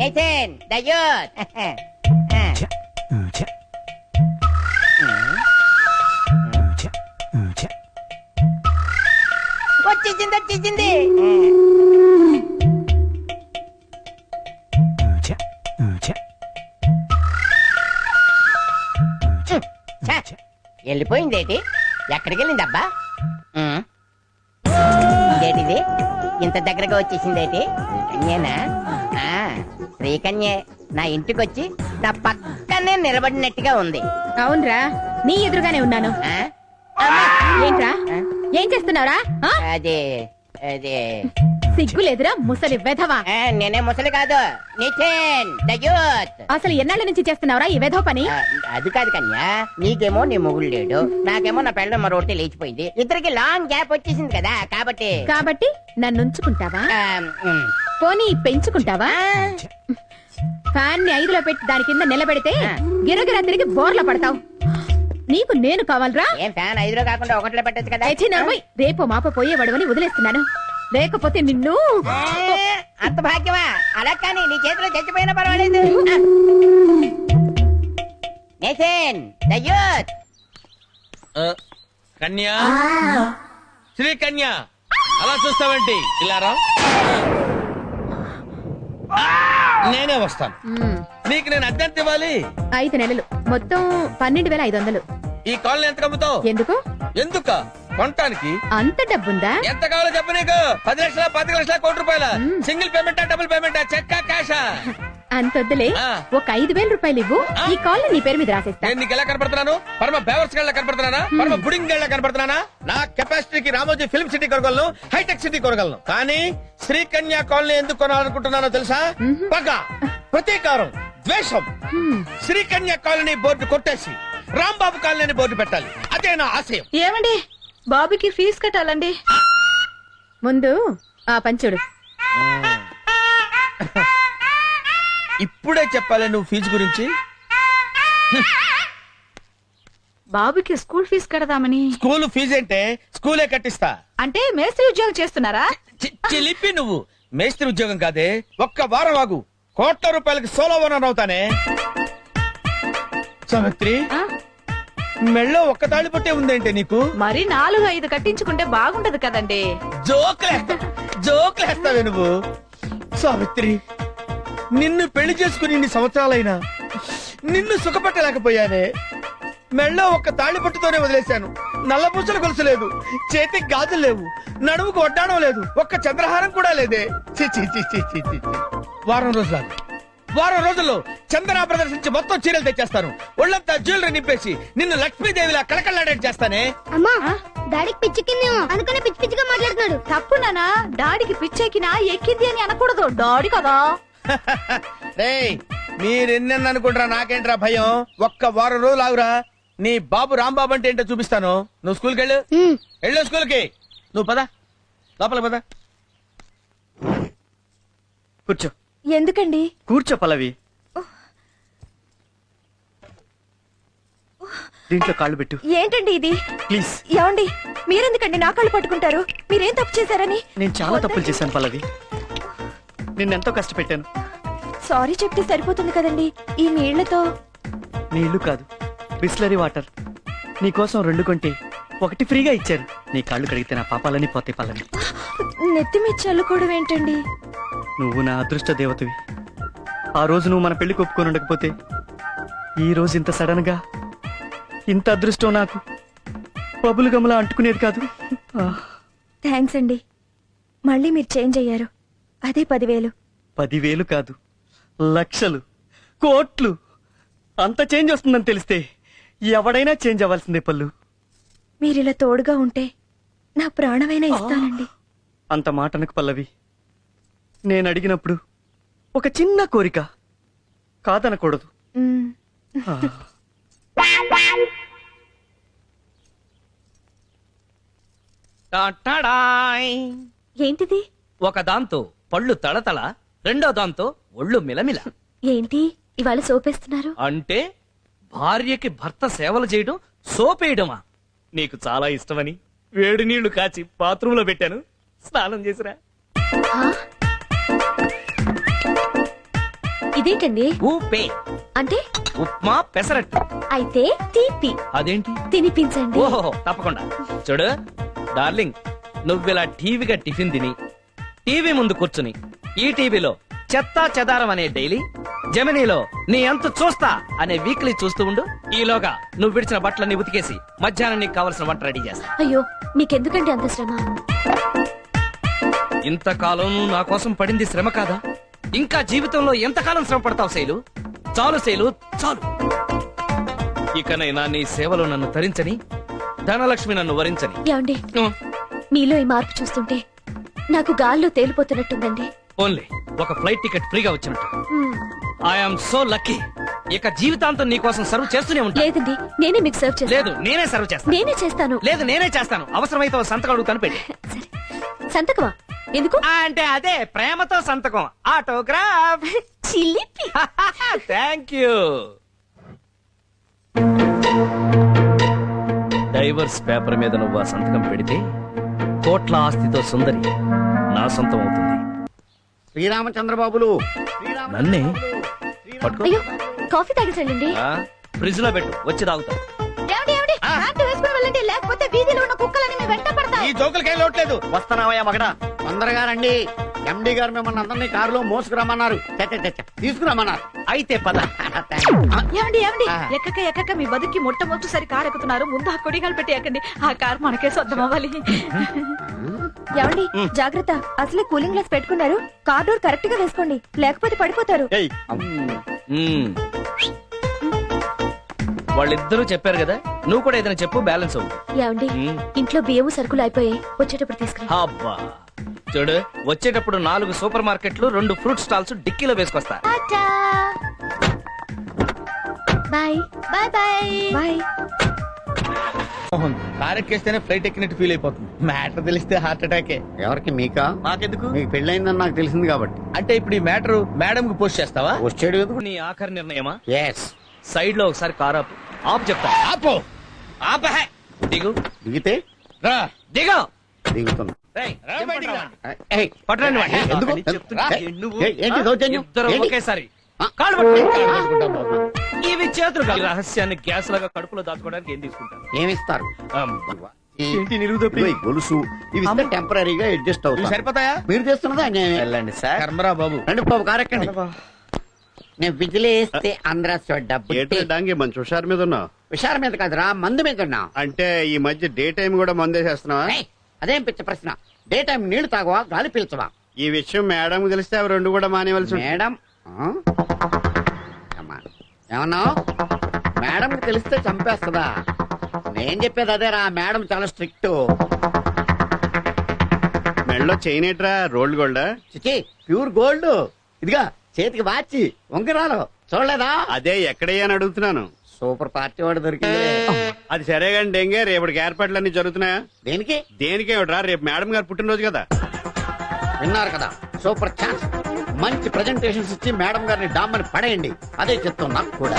Nitin the youth. వచ్చేసింది. వెళ్ళిపోయిందేటి? ఎక్కడికి వెళ్ళింది అబ్బా? ఇదేటిది ఇంత దగ్గరగా వచ్చేసిందేటి? శ్రీకన్యేనా? శ్రీకన్యే నా ఇంటికొచ్చి నా పక్కనే నిలబడినట్టుగా ఉంది. అవునరా, నీ ఎదురుగానే ఉన్నాను. ఏంట్రా, ఏం చేస్తున్నావురా? అదే అదే సిగ్గులేదురా ముసలి వెధవా? నేనే ముసలి కాదు, నితిన్ ద యూత్. అసలు ఎన్నాళ్ళ నుంచి చేస్తున్నావురా ఈ వెధవ పని? అది కాదు కన్యా, నీకేమో నీ మొగుడు లేడు, నాకేమో నా పెళ్ళ మరొకటి లేచిపోయింది. ఇద్దరికి లాంగ్ గ్యాప్ వచ్చేసింది కదా, కాబట్టి నన్ను ఉంచుకుంటావా? పోనీ పెంచుకుంటావా? ఫ్యాన్ ని 5లో పెట్టి దాని కింద నిలబెడితే గిరగిరా తిరిగి బోర్ల పడతావు. నీకు నేను కావాలరా? ఏం ఫ్యాన్ 5లో కాకుండా 1లో పెట్టచ్చు కదా? రేపు మాప పోయేవాడవని వదిలేస్తున్నాను, లేకపోతే నిన్ను. అంత భాగ్యమా? అలా కానీ నీ చేతిలో చచ్చిపోయినా పర్వాలేదు. Nitin the youth. కన్యా, శ్రీ కన్యా, అలా చూస్తావేంటి? ఇలా రా, నేనే వస్తాను. నీకు నేను అద్దెంత ఇవ్వాలి? 5 నెలలు, మొత్తం 12,500. ఈ కాలనీ ఎంత కమ్ముతావు? ఎందుకు? ఎందుక కొనటానికి. అంత డబ్బుందా? ఎంత కావాలో చెప్పు. నీకు 10 లక్షల, 25 లక్షల, కోటి రూపాయల? Single పేమెంటా, double పేమెంటా, చెక్కా, క్యాషా? అంతొద్దులే, ఒక 5,000 రూపాయలు ఇవ్వు, ఈ కాల్ నీ పేరు మీద రాసేస్తా. నేను నీకు ఎలా కనపడుతున్నాను? పరమ బేవర్స్ గళ్ళ కనపడుతున్నానా? పరమ బుడింగ్ గళ్ళ కనపడుతున్నానా? నా కెపాసిటీకి రామోజీ ఫిల్మ్ సిటీ కొనగలను, హైటెక్ సిటీ కొనగలను. కానీ శ్రీకన్యా కాలనీ ఎందుకు కొనాలనుకుంటున్నానో తెలుసా? పగ, ప్రతీకారం, ద్వేషం. శ్రీకన్యా కాలనీ బోర్డు కొట్టేసి రాంబాబు కాలనీ బోర్డు పెట్టాలి, అదే నా ఆశయం. ఏమండి, బాబుకి ఫీజు కట్టాలండి. ముందు ఆ పంచుడు. ఇప్పుడే చెప్పాలి నువ్వు ఫీజు గురించి? బాబుకి స్కూల్ ఫీజు కడదామని. స్కూల్ ఫీజు అంటే స్కూలే కట్టిస్తా. అంటే మేస్త్రి ఉద్యోగం చేస్తున్నారా? చిలిపి నువ్వు. మేస్త్రి ఉద్యోగం కాదే, ఒక్క వారం ఆగు, కోట్ల రూపాయలకి సోలో ఓనర్ అవుతానే. సావిత్రి, మెళ్ళో ఒక్క తాళి పట్టే ఉందేంటే నీకు? మరి 4-5 కట్టించుకుంటే బాగుంటది కదండి. జోకులేస్తావే నువ్వు. సావిత్రి, నిన్ను పెళ్లి చేసుకుని ఇన్ని సంవత్సరాలైనా నిన్ను సుఖపెట్టలేకపోయానే. మెళ్ళో ఒక్క తాళి పట్టుతోనే వదిలేశాను. నల్లపూసలు గొలుసు లేదు, చేతికి గాజులు లేవు, నడుముకు వడ్డాణం లేదు, ఒక్క చంద్రహారం కూడా లేదే. వారం రోజుల్లో చందన ప్రదర్శించి మొత్తం చీరలు తెచ్చేస్తాను. ఒళ్ళంతా జ్యువెలరీ నింపేసి నిన్ను లక్ష్మీదేవిలా కళకళలాడేట్ చేస్తానే. అమ్మా, డాడీకి పిచ్చెక్కిందేమో, అందుకనే పిచ్చి పిచ్చిగా మాట్లాడుతున్నాడు. తప్పు నానా, డాడీకి పిచ్చెక్కినా ఎక్కింది అని అనకూడదు, డాడీ కదా. రేయ్, మీరెన్నెన్న అనుకుంటారా, నాకేంట్రా భయం. ఒక్క వారం రోజులు ఆగురా, నీ బాబు రాంబాబు అంటే ఏంటో చూపిస్తాను. నువ్వు స్కూల్కి వెళ్ళు స్కూల్కి. నువ్వు పద, లోపల పద. కూర్చో. ఎందుకండి? కూర్చో పల్లవి. దీంట్లో కాళ్ళు పెట్టు. ఏంటండి ఇది? ప్లీజ్. ఏమండి, మీరెందుకండి నా కాళ్ళు పట్టుకుంటారు? మీరేం తప్పు చేశారని? నేను చాలా తప్పులు చేశాను పల్లవి, నిన్నెంతో కష్టపెట్టాను. సారీ చెప్తే సరిపోతుంది కదండి. ఈ నీళ్లతో. నీళ్లు కాదు, బిస్లరీ వాటర్. నీకోసం 2 కొంటే 1 ఫ్రీగా ఇచ్చారు. నీ కాళ్ళు కడిగితే నా పాపాలని పోతే పల్లవి. నెత్తి మీద చల్లుకోవడం ఏంటండి? నువ్వు నా అదృష్ట దేవతవి. ఆ రోజు నువ్వు మన పెళ్లి ఒప్పుకొని ఉండకపోతే ఈ రోజు ఇంత సడన్ గా ఇంత అదృష్టం నాకు పబులు గమలా అంటుకునేది కాదు. థ్యాంక్స్ అండి, మళ్ళీ మీరు చేంజ్ అయ్యారు. అదే 10,000. 10,000 కాదు, లక్షలు, కోట్లు. అంత చేంజ్ వస్తుందని తెలిస్తే ఎవడైనా చేంజ్ అవ్వాల్సిందే పల్లు. మీరిలా తోడుగా ఉంటే నా ప్రాణమైనా ఇస్తానండి. అంత మాటనకు పల్లవి. నేను అడిగినప్పుడు ఒక చిన్న కోరిక, కాదనకూడదు. ఏంటిది? ఒక దాంతో పళ్ళు తళతళ, రెండో దాంతో ఒళ్ళు మిలమిల. ఏంటి ఇవాళ సోపేస్తున్నారు? అంటే భార్యకి భర్త సేవలు చేయడం సోపేయడమా? నీకు చాలా ఇష్టమని వేడి నీళ్లు కాచి బాత్రూంలో పెట్టాను, స్నానం చేసిరా. అదేంటండి? ఊపే అంటే ఉప్మా పెసరట్టు. అయితే తీపి అదేంటి? తినిపించండి. ఓహో తప్పకుండా. చూడు డార్లింగ్, నువ్విలా టీవీగా టిఫిన్ తిని టీవీ ముందు కూర్చుని ఈ టీవీలో చెత్తా చెదారం అనే డైలీ, జెమినీలో నీ ఎంత చూస్తా అనే వీక్లీ చూస్తూ ఉండు. ఈలోగా నువ్వు విడిచిన బట్టలన్నీ ఉతికేసి మధ్యాహ్నం నీకు కావలసిన వంట రెడీ చేస్తా. అయ్యో మీకెందుకండి అంత శ్రమ? ఇంతకాలం నువ్వు నా కోసం పడింది శ్రమ కాదా? ఇంకా జీవితంలో ఎంతకాలం శ్రమ పడతావు శైలు? చాలు శైలు, చాలు. ఇకనైనా నీ సేవలో నన్ను తరించని, ధనలక్ష్మి నన్ను వరించని. ఏమండి, మీలో ఈ మార్పు చూస్తుంటే నాకు గాల్లో తేలిపోతున్నట్టుందండి. ఓన్లీ ఒక ఫ్లైట్ టికెట్ ఫ్రీగా వచ్చినట్టు. మ్మ్. I'm so lucky. ఇక జీవితాంతం నీ కోసం సర్వ్ చేస్తూనే ఉంటా. లేదండి, నేనే మీకు సర్వ్ చేస్తాను. లేదు నేనే సర్వ్ చేస్తాను. నేనే చేస్తాను. లేదు నేనే చేస్తాను. అవసరమైతే ఓ సంతకం అడుగుతాను, పెట్టి. సరే, సంతకమా? ఎందుకు? అంటే అదే ప్రేమతో సంతకం, ఆటోగ్రాఫ్. చిలిపి. Thank you. డైవర్స్ పేపర్ మీద నువ్వు ఆ సంతకం పెడితే కోట్ల ఆస్తితో సుందరి నా సొంతం అవుతుంది. శ్రీరామచంద్రబాబులు నన్నే పట్టుకో. అయ్యో, కాఫీ తాగేసండి. ఫ్రిడ్జ్ లో పెట్టు, వచ్చి తాగుతా. లేకపోతే వీధిలో ఉన్న కుక్కలని మీ వెంట పడతాయి. ఈ జోకులకేం లోట్లేదు. వస్తున్నావయ్యా మగడా. తొందరగా రండి. ఎండి గారు మిమ్మల్ని అందరినీ కారులో మోసుకురమ్మన్నారు. తీసుకురమ్మన్నారు. అయితే పద. ఏమండి ఎక్కక మీ బతుకి మొట్టమొదటిసారి కారు ఎక్కుతున్నారు. ముందు ఆ కొడిగాలు పెట్టి ఎక్కండి. ఆ కారు మనకే సొంతం అవ్వాలి. ఏమండి, జాగ్రత్త. అసలే కూలింగ్ గ్లాస్ పెట్టుకున్నారు. కార్ డోర్ కరెక్ట్ గా వేసుకోండి, లేకపోతే పడిపోతారు. మ్మ్. వాళ్ళిద్దరూ చెప్పారు కదా, నువ్వు కూడా ఏదైనా చెప్పు, బ్యాలెన్స్ అవ్వు. ఏమండి, ఇంట్లో బియ్యము సరుకులు అయిపోయాయి, వచ్చేటప్పుడు తీసుకురా. అబ్బా చూడు, వచ్చేటప్పుడు 4 సూపర్ మార్కెట్లు, 2 ఫ్రూట్ స్టాల్స్ డిక్కీలో వేసుకొస్తా. Bye bye bye bye. Car ఎక్కేస్తేనే ఫ్లైట్ ఎక్కినట్టు ఫీల్ అయిపోతుంది. మ్యాటర్ తెలిస్తే హార్ట్ అటాకే. ఎవరికి? మీకా? నాకెందుకు? మీకు పెళ్ళైందని నాకు తెలిసింది కాబట్టి. అంటే ఇప్పుడు ఈ మ్యాటర్ మేడం కి పోస్ట్ చేస్తావా? వచ్చాడు ఎందుకు? నీ ఆఖరి నిర్ణయమా? ఎస్. సైడ్ లో ఒకసారి కారు ఆపు. ఆపు చెప్తా. ఆపో. ఆపహే. దిగు. దిగితే రా. దిగు. దిగుతున్నా. రేయ్, బయటికి రా. పట్టరండి వాడిని. ఎందుకు? చెప్తున్నా. రా. నువ్వు ఏంటి దౌర్జన్యం? ఇద్దరు ఏంటి? ఒకేసారి ఆ? కాళ్ళు పట్టుకో. కాళ్ళు పట్టుకుంటాం బాబు. ఇవి చేతులు కాదు. ఈ రహస్యాన్ని గ్యాస్ లాగా కడుపులో దాచుకోవడానికి ఏం తీసుకుంటాను? ఏమిస్తారు? ఏంటి నిలువుదోపిడి? ఇదిగో ఈ గొలుసు ఇవి ఇస్తే టెంపరీగా అడ్జస్ట్ అవుతుంది. సరిపోతాయా? మీరు చేస్తున్నదా? వెళ్ళండి సార్. కర్మరా బాబు. రండి బాబు, కారెక్కండి. నేను బిజిలీ ఇస్తే అందరూ ఏటానికి మంచి హుషారు మీద ఉన్నావు. విషారం మీద కాదురా, మందు మీద ఉన్నా. అంటే ఈ మధ్య డే టైం కూడా మందేసేస్తున్నావా? ఏయ్, అదేం పిచ్చ ప్రశ్న. డే టైం నీళ్లు తాగవా, గాలి పీల్చవా? ఈ విషయం మేడం తెలిస్తే అవి 2 కూడా మానేవలసి ఉంటుంది. మేడం ఏమన్నావు? మేడం తెలిస్తే చంపేస్తుందా? నేను చెప్పేది అదేరా, మేడం చాలా స్ట్రిక్ట్. మెడలో చైన్ ఏట్రా, రోల్డ్ గోల్డా? చిచి, ప్యూర్ గోల్డ్. ఇదిగా చేతికి వాచి, ఉంగరాలు చూడలేదా? అదే ఎక్కడయ్యా అని అడుగుతున్నాను. సూపర్ పార్టీ వాడు దొరికింది. అది సరే కానీ డెంగే, రేపటికి ఏర్పాట్లన్నీ జరుగుతున్నాయా? దేనికి? దేనికేమిట్రా, రేపు మేడం గారు పుట్టినరోజు కదా. విన్నారు కదా, సూపర్ ఛాన్స్. మంచి ప్రెజెంటేషన్స్ ఇచ్చి మేడం గారిని డామ్మని పడేయండి. అదే చెప్తాం నాకు కూడా.